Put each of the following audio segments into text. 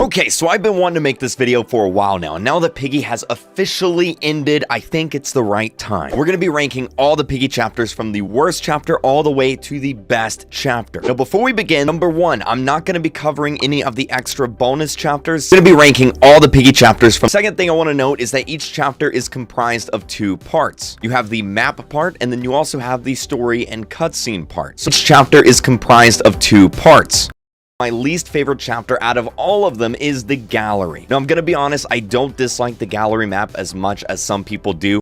Okay, so I've been wanting to make this video for a while now, and now that Piggy has officially ended, I think it's the right time. We're going to be ranking all the Piggy chapters from the worst chapter all the way to the best chapter. Now, before we begin, number one, I'm not going to be covering any of the extra bonus chapters. I'm going to be ranking all the Piggy chapters from. Second thing I want to note is that each chapter is comprised of two parts. You have the map part, and then you also have the story and cutscene part. So each chapter is comprised of two parts. My least favorite chapter out of all of them is the gallery. Now, I'm gonna be honest, I don't dislike the gallery map as much as some people do.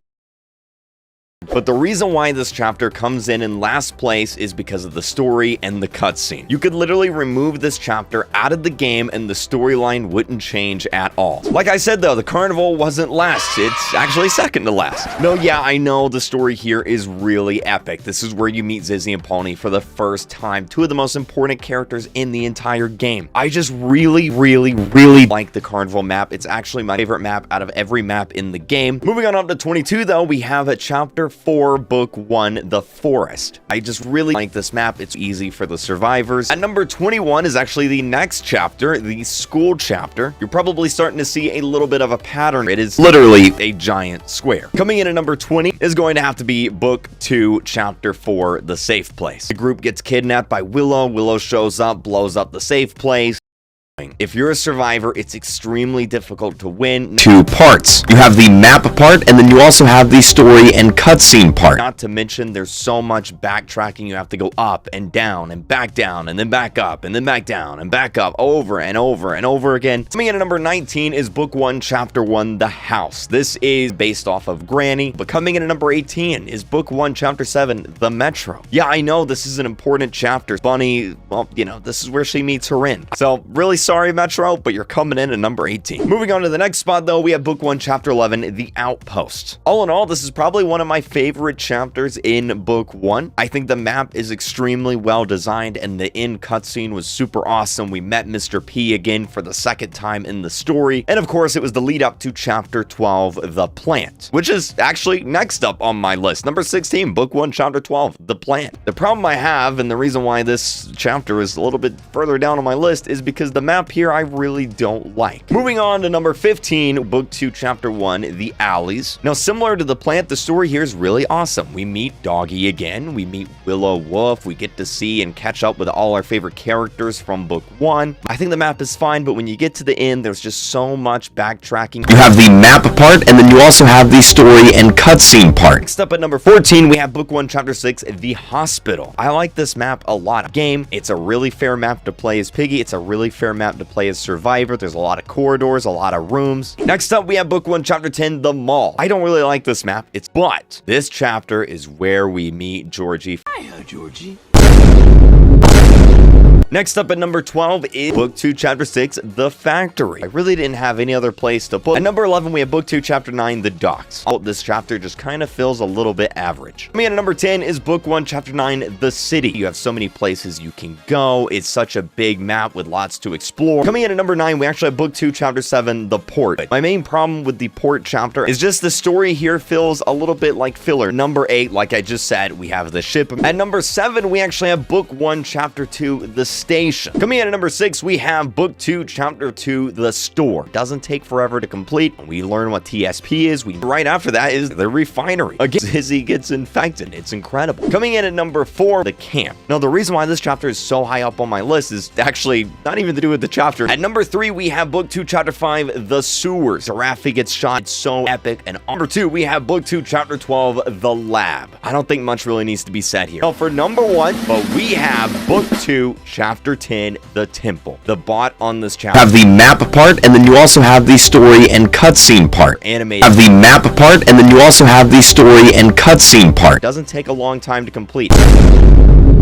But the reason why this chapter comes in last place is because of the story and the cutscene. You could literally remove this chapter out of the game and the storyline wouldn't change at all. Like I said though, the carnival wasn't last, it's actually second to last. No, yeah, I know the story here is really epic. This is where you meet Zizzy and Pony for the first time, two of the most important characters in the entire game. I just really like the carnival map. It's actually my favorite map out of every map in the game. Moving on up to 22 though, we have a chapter 4, book 1, the forest. I just really like this map. It's easy for the survivors. At number 21 is actually the next chapter, the school chapter. You're probably starting to see a little bit of a pattern. It is literally a giant square. Coming in at number 20 is going to have to be book 2, chapter 4, the safe place. The group gets kidnapped by Willow. Willow shows up, blows up the safe place. If you're a survivor, it's extremely difficult to win. Two parts. You have the map part, and then you also have the story and cutscene part. Not to mention, there's so much backtracking. You have to go up and down and back down and then back up and then back down and back up over and over and over again. Coming in at number 19 is book 1, chapter 1, the house. This is based off of Granny. But coming in at number 18 is book 1, chapter 7, the metro. Yeah, I know this is an important chapter. Bunny, well, you know, this is where she meets her end. So really sorry, Metro, but you're coming in at number 18. Moving on to the next spot though, we have book 1, chapter 11, the outpost. All in all, this is probably one of my favorite chapters in book 1. I think the map is extremely well designed and the end cutscene was super awesome. We met Mr. P again for the second time in the story. And of course, it was the lead up to chapter 12, the plant, which is actually next up on my list. Number 16, book 1, chapter 12, the plant. The problem I have, and the reason why this chapter is a little bit further down on my list, is because the map here I really don't like. Moving on to number 15, book 2, chapter 1, the alleys. Now, similar to the plant, the story here is really awesome. We meet Doggy again. We meet Willow Wolf. We get to see and catch up with all our favorite characters from book 1. I think the map is fine, but when you get to the end, there's just so much backtracking. You have the map part, and then you also have the story and cutscene part. Next up at number 14, we have book 1, chapter 6, the hospital. I like this map a lot. Game, it's a really fair map to play as Piggy. It's a really fair map to play as Survivor. There's a lot of corridors, a lot of rooms. Next up, we have book 1, chapter 10, the mall. I don't really like this map, but this chapter is where we meet Georgie. Hiya, Georgie. Next up at number 12 is book 2, chapter 6, the factory. I really didn't have any other place to put. At number 11, we have book 2, chapter 9, the docks. Oh, this chapter just kind of feels a little bit average. Coming in at number 10 is book 1, chapter 9, the city. You have so many places you can go. It's such a big map with lots to explore. Coming in at number 9, we actually have book 2, chapter 7, the port. My main problem with the port chapter is just the story here feels a little bit like filler. Number 8, like I just said, we have the ship. At number 7, we actually have book 1, chapter 2, the station. Coming in at number 6, we have book 2, chapter 2, the store. Doesn't take forever to complete. We learn what TSP is. Right after that is the refinery. Again, Zizzy gets infected. It's incredible. Coming in at number 4, the camp. Now, the reason why this chapter is so high up on my list is actually not even to do with the chapter. At number 3, we have book 2, chapter 5, the sewers. Raffi gets shot. It's so epic. And number 2, we have book 2, chapter 12, the lab. I don't think much really needs to be said here. Now, for number 1, but we have book 2, chapter 10, the temple. The bot on this chapter have the map part, and then you also have the story and cutscene part. Animated have the map part, and then you also have the story and cutscene part. Doesn't take a long time to complete.